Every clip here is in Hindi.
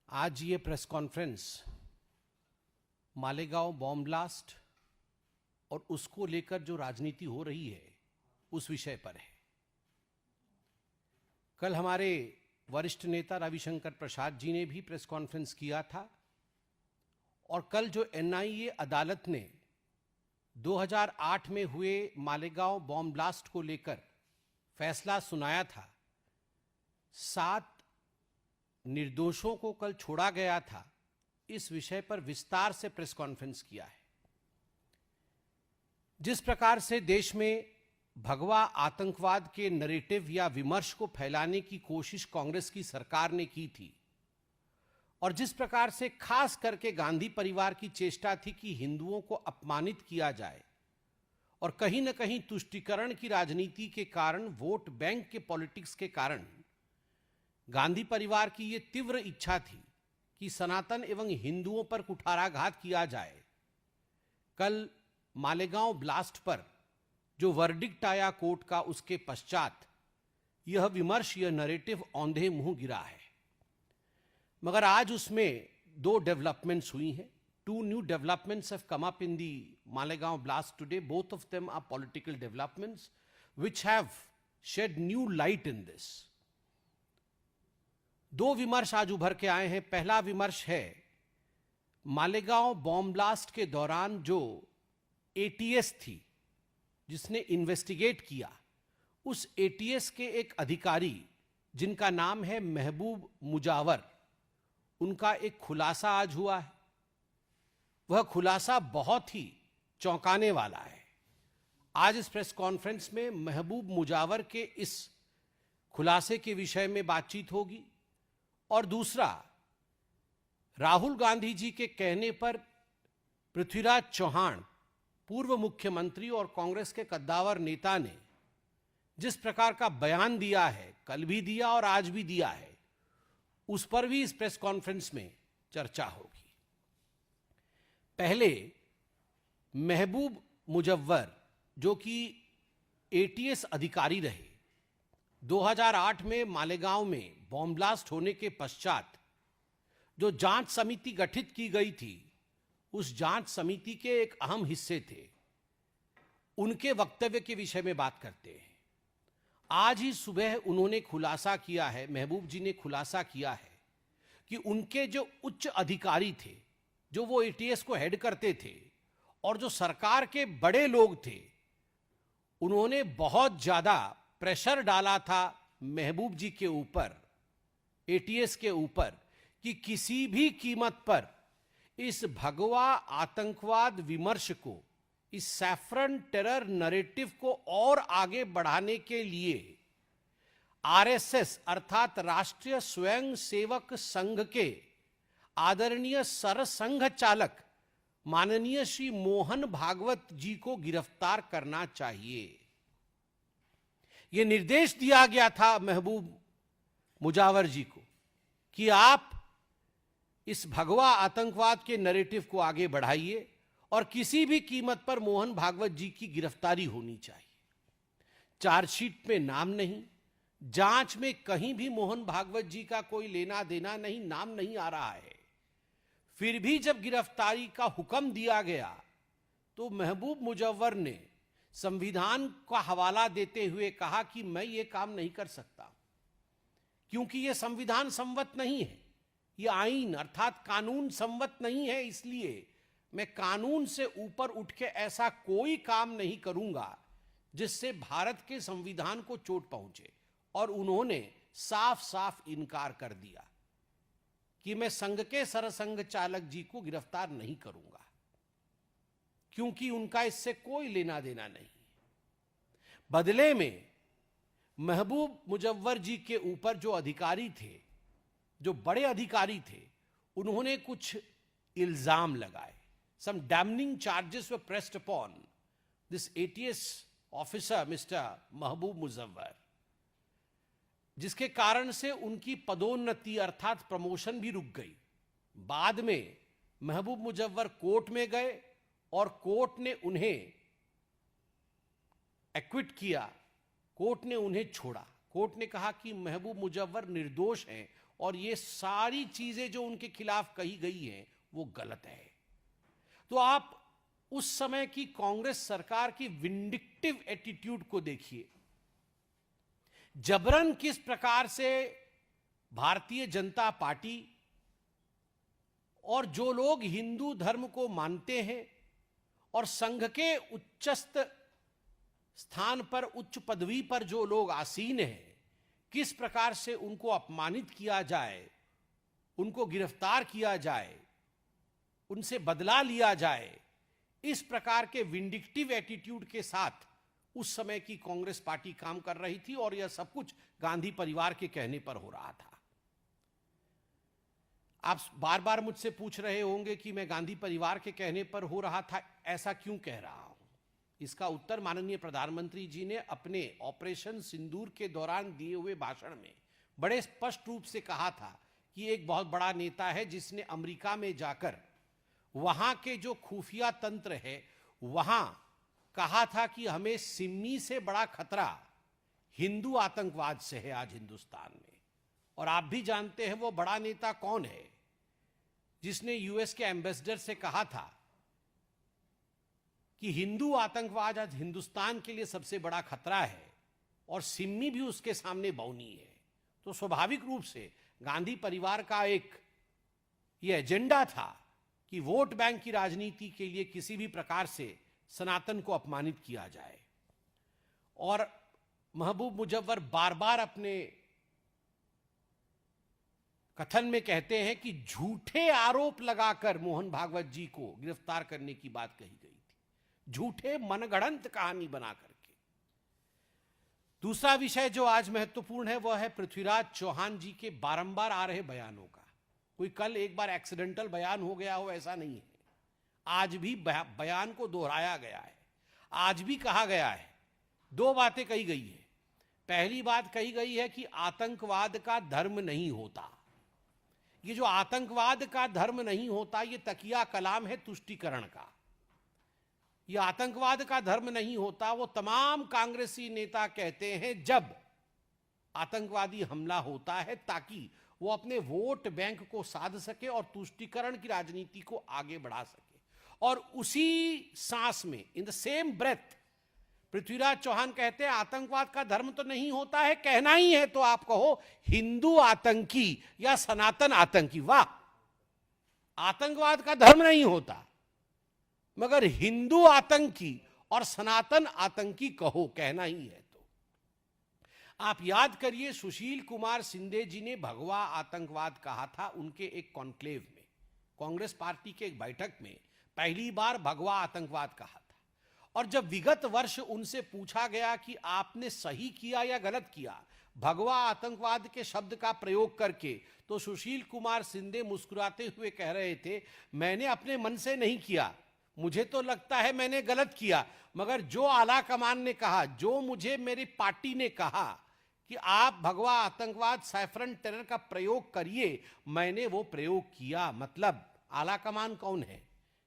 आज ये press conference Malegaon bomb blast और उसको लेकर जो राजनीति हो रही है उस विषय पर है। कल हमारे वरिष्ठ नेता रविशंकर प्रसाद जी ने भी प्रेस कॉन्फ्रेंस किया था और कल जो एनआईए अदालत ने 2008 में हुए मालेगांव बॉम्ब ब्लास्ट को लेकर फैसला सुनाया था, 7 निर्दोषों को कल छोड़ा गया था, इस विषय पर विस्तार से प्रेस कॉन्फ्रेंस किया है। जिस प्रकार से देश में भगवा आतंकवाद के नैरेटिव या विमर्श को फैलाने की कोशिश कांग्रेस की सरकार ने की थी और जिस प्रकार से खास करके गांधी परिवार की चेष्टा थी कि हिंदुओं को अपमानित किया जाए और कहीं न कहीं तुष्टीकरण की राजनीति के कारण, वोट बैंक के पॉलिटिक्स के कारण गांधी परिवार की यह तीव्र इच्छा थी कि सनातन एवं हिंदुओं पर कुठाराघात किया जाए। कल मालेगांव ब्लास्ट पर जो वर्डिक्ट आया कोर्ट का, उसके पश्चात यह विमर्श, यह नैरेटिव औंधे मुंह गिरा है। मगर आज उसमें 2 डेवलपमेंट्स हुई हैं। 2 new developments have come up in the Malegaon blast today. Both of them are political developments which have shed new light in this. 2 विमर्श आज उभर के आए हैं। पहला विमर्श है मालेगांव बॉम्ब ब्लास्ट के दौरान जो एटीएस थी जिसने इन्वेस्टिगेट किया, उस एटीएस के एक अधिकारी जिनका नाम है महबूब मुजावर, उनका एक खुलासा आज हुआ है। वह खुलासा बहुत ही चौंकाने वाला है। आज इस प्रेस कॉन्फ्रेंस में महबूब मुजावर के इस खुलासे के विषय में बातचीत होगी और दूसरा, राहुल गांधी जी के कहने पर पृथ्वीराज चौहान, पूर्व मुख्यमंत्री और कांग्रेस के कद्दावर नेता ने जिस प्रकार का बयान दिया है, कल भी दिया और आज भी दिया है, उस पर भी इस प्रेस कॉन्फ्रेंस में चर्चा होगी। पहले महबूब मुजव्वर जो कि एटीएस अधिकारी रहे, 2008 में मालेगांव में बॉम्ब ब्लास्ट होने के पश्चात जो जांच समिति गठित की गई थी, उस जांच समिति के एक अहम हिस्से थे। उनके वक्तव्य के विषय में बात करते हैं। आज ही सुबह उन्होंने खुलासा किया है, महबूब जी ने खुलासा किया है कि उनके जो उच्च अधिकारी थे, जो वो एटीएस को हेड करते थे और जो सरकार के बड़े लोग थे, उन्होंने बहुत ज्यादा प्रेशर डाला था महबूब जी के ऊपर, एटीएस के ऊपर, कि किसी भी कीमत पर इस भगवा आतंकवाद विमर्श को, इस सैफरन टेरर नैरेटिव को और आगे बढ़ाने के लिए आरएसएस अर्थात राष्ट्रीय स्वयंसेवक संघ के आदरणीय सरसंघ चालक माननीय श्री मोहन भागवत जी को गिरफ्तार करना चाहिए। यह निर्देश दिया गया था महबूब मुजावर जी को कि आप इस भगवा आतंकवाद के नैरेटिव को आगे बढ़ाइए और किसी भी कीमत पर मोहन भागवत जी की गिरफ्तारी होनी चाहिए। चार्जशीट में नाम नहीं, जांच में कहीं भी मोहन भागवत जी का कोई लेना देना नहीं, नाम नहीं आ रहा है। फिर भी जब गिरफ्तारी का हुक्म दिया गया तो महबूब मुजव्वर ने संविधान का हवाला देते हुए कहा कि मैं ये काम नहीं कर सकता, क्योंकि यह संविधान सम्मत नहीं है, यह आईन अर्थात कानून सम्मत नहीं है, इसलिए मैं कानून से ऊपर उठ के ऐसा कोई काम नहीं करूंगा जिससे भारत के संविधान को चोट पहुंचे। और उन्होंने साफ साफ इनकार कर दिया कि मैं संघ के सरसंघ चालक जी को गिरफ्तार नहीं करूंगा, क्योंकि उनका इससे कोई लेना देना नहीं। बदले में महबूब मुजव्वर जी के ऊपर जो अधिकारी थे, जो बड़े अधिकारी थे, उन्होंने कुछ इल्जाम लगाए। Some damning charges were pressed upon this ATS officer, Mr. महबूब मुजव्वर, जिसके कारण से उनकी पदोन्नति अर्थात प्रमोशन भी रुक गई। बाद में महबूब मुजव्वर कोर्ट में गए और कोर्ट ने उन्हें एक्विट किया, कोर्ट ने उन्हें छोड़ा। कोर्ट ने कहा कि महबूब मुजव्वर निर्दोष हैं और ये सारी चीजें जो उनके खिलाफ कही गई हैं वो गलत है। तो आप उस समय की कांग्रेस सरकार की विंडिक्टिव एटीट्यूड को देखिए। जबरन किस प्रकार से भारतीय जनता पार्टी और जो लोग हिंदू धर्म को मानते हैं और संघ के उच्चस्थ स्थान पर, उच्च पदवी पर जो लोग आसीन हैं, किस प्रकार से उनको अपमानित किया जाए, उनको गिरफ्तार किया जाए, उनसे बदला लिया जाए, इस प्रकार के विंडिक्टिव एटीट्यूड के साथ उस समय की कांग्रेस पार्टी काम कर रही थी और यह सब कुछ गांधी परिवार के कहने पर हो रहा था। आप बार बार मुझसे पूछ रहे होंगे कि मैं गांधी परिवार के कहने पर हो रहा था, ऐसा क्यों कह रहा हूं? इसका उत्तर माननीय प्रधानमंत्री जी ने अपने ऑपरेशन सिंदूर के दौरान दिए हुए भाषण में बड़े स्पष्ट रूप से कहा था कि एक बहुत बड़ा नेता है जिसने अमेरिका में जाकर वहां के जो खुफिया तंत्र है वहां कहा था कि हमें सिम्मी से बड़ा खतरा हिंदू आतंकवाद से है आज हिंदुस्तान में। और आप भी जानते हैं वो बड़ा नेता कौन है जिसने यूएस के एम्बेसडर से कहा था कि हिंदू आतंकवाद आज हिंदुस्तान के लिए सबसे बड़ा खतरा है और सिम्मी भी उसके सामने बौनी है। तो स्वाभाविक रूप से गांधी परिवार का एक ये एजेंडा था कि वोट बैंक की राजनीति के लिए किसी भी प्रकार से सनातन को अपमानित किया जाए। और महबूब मुजव्वर बार बार अपने कथन में कहते हैं कि झूठे आरोप लगाकर मोहन भागवत जी को गिरफ्तार करने की बात कही गई थी, झूठे मनगढ़ंत कहानी बना करके। दूसरा विषय जो आज महत्वपूर्ण है वह है पृथ्वीराज चौहान जी के बारंबार आ रहे बयानों का। कोई कल एक बार एक्सीडेंटल बयान हो गया हो ऐसा नहीं है, आज भी बयान को दोहराया गया है। आज भी कहा गया है, दो बातें कही गई है। पहली बात कही गई है कि आतंकवाद का धर्म नहीं होता। ये जो आतंकवाद का धर्म नहीं होता ये तकिया कलाम है तुष्टीकरण का। ये आतंकवाद का धर्म नहीं होता वो तमाम कांग्रेसी नेता कहते हैं जब आतंकवादी हमला होता है ताकि वो अपने वोट बैंक को साध सके और तुष्टीकरण की राजनीति को आगे बढ़ा सके। और उसी सांस में in the same breath Prithviraj Chauhan कहते हैं आतंकवाद का धर्म तो नहीं होता है, कहना ही है तो आप कहो हिंदू आतंकी या सनातन आतंकी। वाह, आतंकवाद का धर्म नहीं होता मगर हिंदू आतंकी और सनातन आतंकी कहो, कहना ही है। तो आप याद करिए सुशील कुमार शिंदे जी ने भगवा आतंकवाद कहा था उनके एक कॉन्क्लेव में, कांग्रेस पार्टी के एक बैठक में पहली बार भगवा आतंकवाद कहा था। और जब विगत वर्ष उनसे पूछा गया कि आपने सही किया या गलत किया भगवा आतंकवाद के शब्द का प्रयोग करके, तो सुशील कुमार शिंदे मुस्कुराते हुए कह रहे थे मैंने अपने मन से नहीं किया, मुझे तो लगता है मैंने गलत किया, मगर जो आला कमान ने कहा, जो मुझे मेरी पार्टी ने कहा कि आप भगवा आतंकवाद सैफरन टेरर का प्रयोग करिए, मैंने वो प्रयोग किया। मतलब आला कमान कौन है?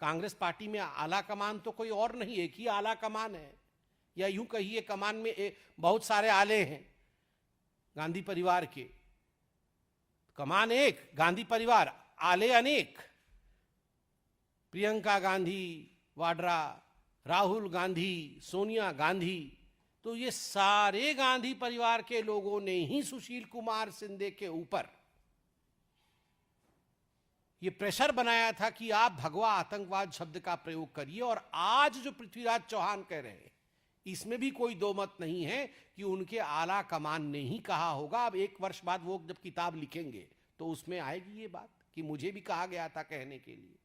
कांग्रेस पार्टी में आला कमान तो कोई और नहीं, एक ही आला कमान है, या यूं कहिए कमान में बहुत सारे आले हैं गांधी परिवार के। कमान एक, गांधी परिवार, आले अनेक। प्रियंका गांधी वाड्रा, राहुल गांधी, सोनिया गांधी, तो ये सारे गांधी परिवार के लोगों ने ही सुशील कुमार शिंदे के ऊपर ये प्रेशर बनाया था कि आप भगवा आतंकवाद शब्द का प्रयोग करिए। और आज जो पृथ्वीराज चौहान कह रहे हैं इसमें भी कोई दो मत नहीं है कि उनके आला कमान ने ही कहा होगा। अब एक वर्ष बाद वो जब किताब लिखेंगे तो उसमें आएगी ये बात कि मुझे भी कहा गया था कहने के लिए।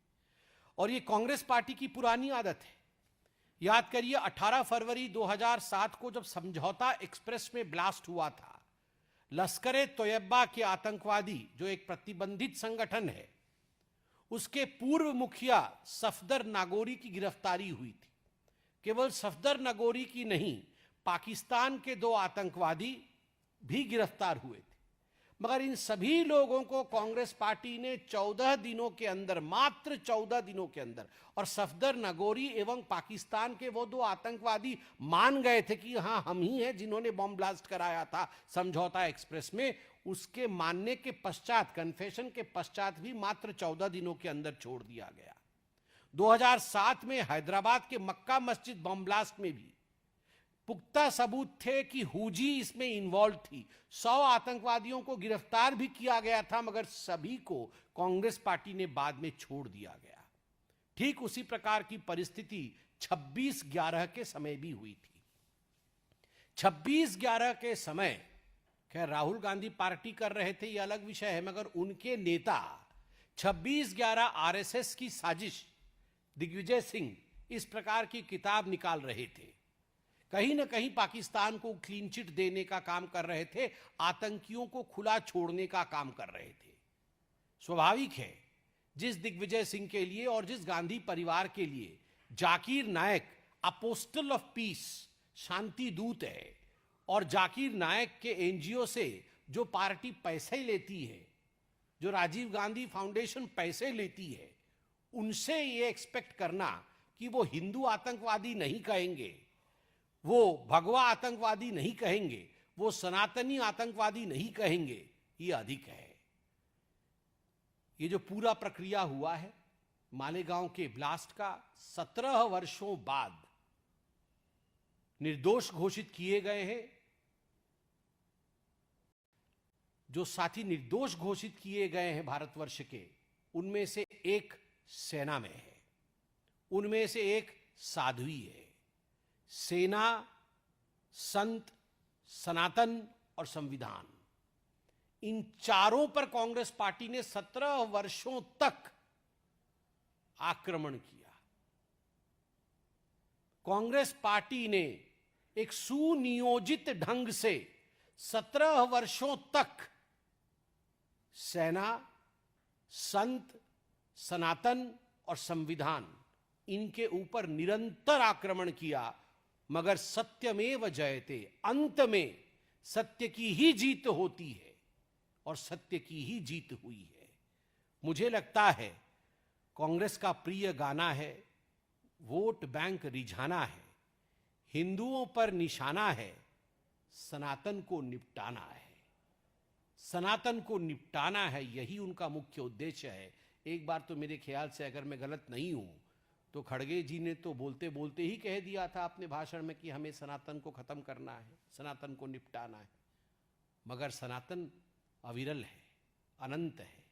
और ये कांग्रेस पार्टी की पुरानी आदत है। याद करिए 18 फरवरी 2007 को जब समझौता एक्सप्रेस में ब्लास्ट हुआ था, लश्कर-ए-तोयबा के आतंकवादी जो एक प्रतिबंधित संगठन है उसके पूर्व मुखिया सफदर नागोरी की गिरफ्तारी हुई थी। केवल सफदर नागोरी की नहीं, पाकिस्तान के 2 आतंकवादी भी गिरफ्तार हुए थे। मगर इन सभी लोगों को कांग्रेस पार्टी ने 14 दिनों के अंदर, मात्र 14 दिनों के अंदर, और सफदर नागोरी एवं पाकिस्तान के वो 2 आतंकवादी मान गए थे कि हाँ हम ही हैं जिन्होंने बॉम्ब ब्लास्ट कराया था समझौता एक्सप्रेस में, उसके मानने के पश्चात, कन्फेशन के पश्चात भी मात्र 14 दिनों के अंदर छोड़ दिया गया। 2007 में हैदराबाद के मक्का मस्जिद बम ब्लास्ट में भी पुख्ता सबूत थे कि हुजी इसमें इन्वॉल्व थी। 100 आतंकवादियों को गिरफ्तार भी किया गया था, मगर सभी को कांग्रेस पार्टी ने बाद में छोड़ दिया गया। ठीक उसी प्रकार की परिस्थिति 26/11 के समय भी हुई थी। 26/11 के समय खैर राहुल गांधी पार्टी कर रहे थे, यह अलग विषय है, मगर उनके नेता 26/11 आरएसएस की साजिश, दिग्विजय सिंह इस प्रकार की किताब निकाल रहे थे। कहीं ना कहीं पाकिस्तान को क्लीन चिट देने का काम कर रहे थे, आतंकियों को खुला छोड़ने का काम कर रहे थे। स्वाभाविक है, जिस दिग्विजय सिंह के लिए और जिस गांधी परिवार के लिए जाकिर नायक अपोस्टल ऑफ पीस, शांति दूत है, और जाकिर नायक के एनजीओ से जो पार्टी पैसे लेती है, जो राजीव गांधी फाउंडेशन पैसे लेती है, उनसे ये एक्सपेक्ट करना कि वो हिंदू आतंकवादी नहीं कहेंगे, वो भगवा आतंकवादी नहीं कहेंगे, वो सनातनी आतंकवादी नहीं कहेंगे, ये अधिक है। ये जो पूरा प्रक्रिया हुआ है मालेगांव के ब्लास्ट का, 17 वर्षों बाद निर्दोष घोषित किए गए हैं। जो साथी निर्दोष घोषित किए गए हैं भारतवर्ष के, उनमें से एक सेना में है, उनमें से एक साध्वी है। सेना, संत, सनातन और संविधान, इन चारों पर कांग्रेस पार्टी ने 17 वर्षों तक आक्रमण किया। कांग्रेस पार्टी ने एक सुनियोजित ढंग से 17 वर्षों तक सेना, संत, सनातन और संविधान, इनके ऊपर निरंतर आक्रमण किया, मगर सत्यमेव जयते, अंत में सत्य की ही जीत होती है और सत्य की ही जीत हुई है। मुझे लगता है कांग्रेस का प्रिय गाना है, वोट बैंक रिझाना है, हिंदुओं पर निशाना है, सनातन को निपटाना है। सनातन को निपटाना है, यही उनका मुख्य उद्देश्य है। एक बार तो मेरे ख्याल से, अगर मैं गलत नहीं हूं, तो खड़गे जी ने तो बोलते बोलते ही कह दिया था अपने भाषण में कि हमें सनातन को खत्म करना है, सनातन को निपटाना है। मगर सनातन अविरल है, अनंत है,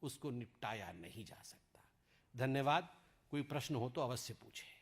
उसको निपटाया नहीं जा सकता। धन्यवाद। कोई प्रश्न हो तो अवश्य पूछें।